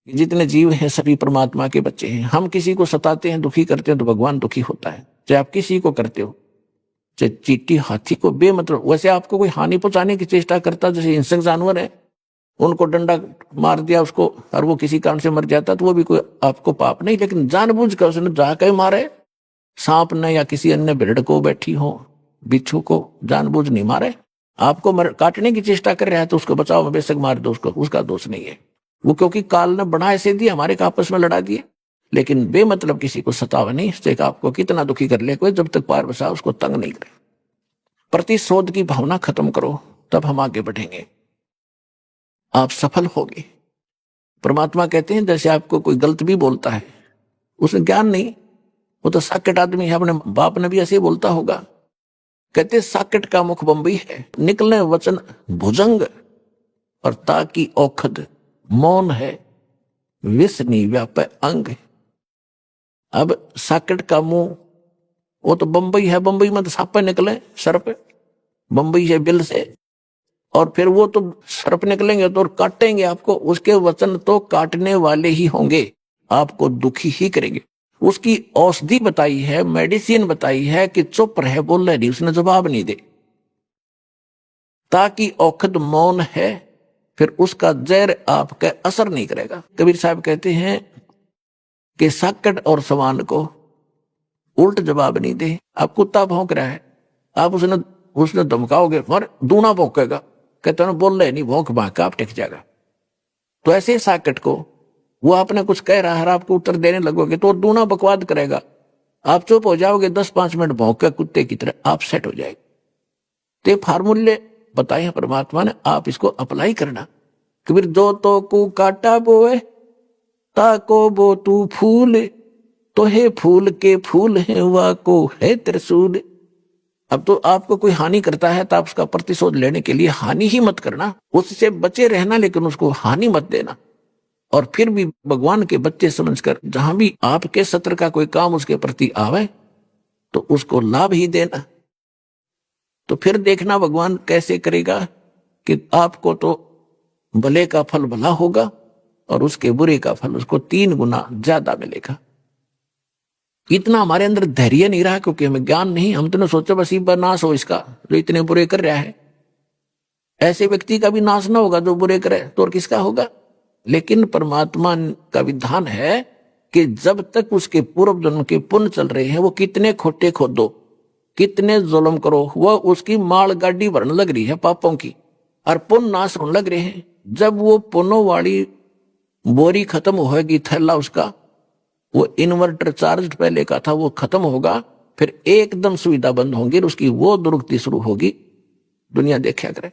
जितने जीव हैं सभी परमात्मा के बच्चे हैं। हम किसी को सताते हैं, दुखी करते हैं तो भगवान दुखी होता है। चाहे आप किसी को करते हो, चाहे चींटी हाथी को बेमतलब, वैसे आपको कोई हानि पहुंचाने की चेष्टा करता, जैसे हिंसक जानवर है, उनको डंडा मार दिया उसको और वो किसी कारण से मर जाता तो वो भी कोई आपको पाप नहीं। लेकिन जानबूझ कर उसने जाके मारे, सांप ने या किसी अन्य भेड़ को बैठी हो, बिच्छू को जानबूझ नहीं मारे, आपको काटने की चेष्टा कर रहा है तो उसको बचाओ में बेशक मार दो, उसको उसका दोष नहीं है वो, क्योंकि काल ने बना ऐसे दिया हमारे का आपस में लड़ा दिए। लेकिन बेमतलब किसी को सतावा नहीं, इससे आपको कितना दुखी कर ले कोई, जब तक पार बसा उसको तंग नहीं करे। प्रतिशोध की भावना खत्म करो, तब हम आगे बढ़ेंगे, आप सफल होगे। परमात्मा कहते हैं जैसे आपको कोई गलत भी बोलता है, उसे ज्ञान नहीं, वो तो साकेट आदमी है, अपने बाप ने भी ऐसे ही बोलता होगा। कहते साकेट का मुख बंबई है, निकलने वचन भुजंग, और ताकि औखद मौन है, विष नहीं व्यापे अंग। अब साकेट का मुंह वो तो बंबई है, बंबई में तो सांपे निकले, सर्प, बंबई है बिल से, और फिर वो तो सर्प निकलेंगे तो काटेंगे आपको, उसके वचन तो काटने वाले ही होंगे, आपको दुखी ही करेंगे। उसकी औषधि बताई है, मेडिसिन बताई है कि चुप रहे, बोल रहे नहीं, उसने जवाब नहीं दे, ताकि औखद मौन है, फिर उसका जहर आपका असर नहीं करेगा। कबीर साहब कहते हैं कि साकट और सवान को उल्ट जवाब नहीं दे। आप कुत्ता भौंक रहा है, आप उसने धमकाओगे और दूना भौंकेगा, कहते हैं बोल रहे नहीं, भौंक भांक आप टिक जाएगा। तो ऐसे साकट को वो आपने कुछ कह रहा है, आपको उत्तर देने लगोगे तो दूना बकवाद करेगा, आप चुप हो जाओगे, 10-5 मिनट भौंक के कुत्ते की तरह आप सेट हो जाएगा। तो फार्मूले बताए हैं परमात्मा ने, आप इसको अप्लाई करना। कबीर जो तो को काटा बोए ताको बो तू फूल, तो है फूल के फूल है वा को है त्रिशूल। अब तो आपको कोई हानि करता है तो आप उसका प्रतिशोध लेने के लिए हानि ही मत करना, उससे बचे रहना, लेकिन उसको हानि मत देना। और फिर भी भगवान के बच्चे समझकर जहां भी आपके सत्र का कोई काम उसके प्रति आवे तो उसको लाभ ही देना। तो फिर देखना भगवान कैसे करेगा कि आपको तो भले का फल भला होगा और उसके बुरे का फल उसको 3 गुना ज्यादा मिलेगा। इतना हमारे अंदर धैर्य नहीं रहा, क्योंकि हमें ज्ञान नहीं, हम तो सोचो बस ही नाश हो इसका जो इतने बुरे कर रहा है। ऐसे व्यक्ति का भी नाश ना होगा जो बुरे करे तो और किसका होगा। लेकिन परमात्मा का विधान है कि जब तक उसके पूर्व जन्म के पुण्य चल रहे हैं, वो कितने खोटे खोदो, कितने जुल्म करो, वह उसकी माल गाड़ी भरने लग रही है पापों की, और पुण्य नाश होने लग रहे हैं। जब वो पुण्यों वाली बोरी खत्म होगी, थैला उसका वो इन्वर्टर चार्ज पहले का था वो खत्म होगा, फिर एकदम सुविधा बंद होंगी, उसकी वो दुर्गति शुरू होगी। दुनिया देखा करे।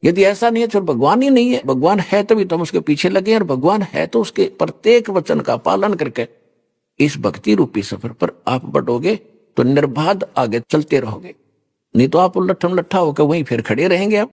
यदि ऐसा नहीं है तो भगवान ही नहीं है। भगवान है तभी तो हम उसके पीछे लगे, और भगवान है तो उसके प्रत्येक वचन का पालन करके इस भक्ति रूपी सफर पर आप बढ़ोगे तो निर्बाध आगे चलते रहोगे। नहीं तो आप उलटम लट्ठा होकर वहीं फिर खड़े रहेंगे। आप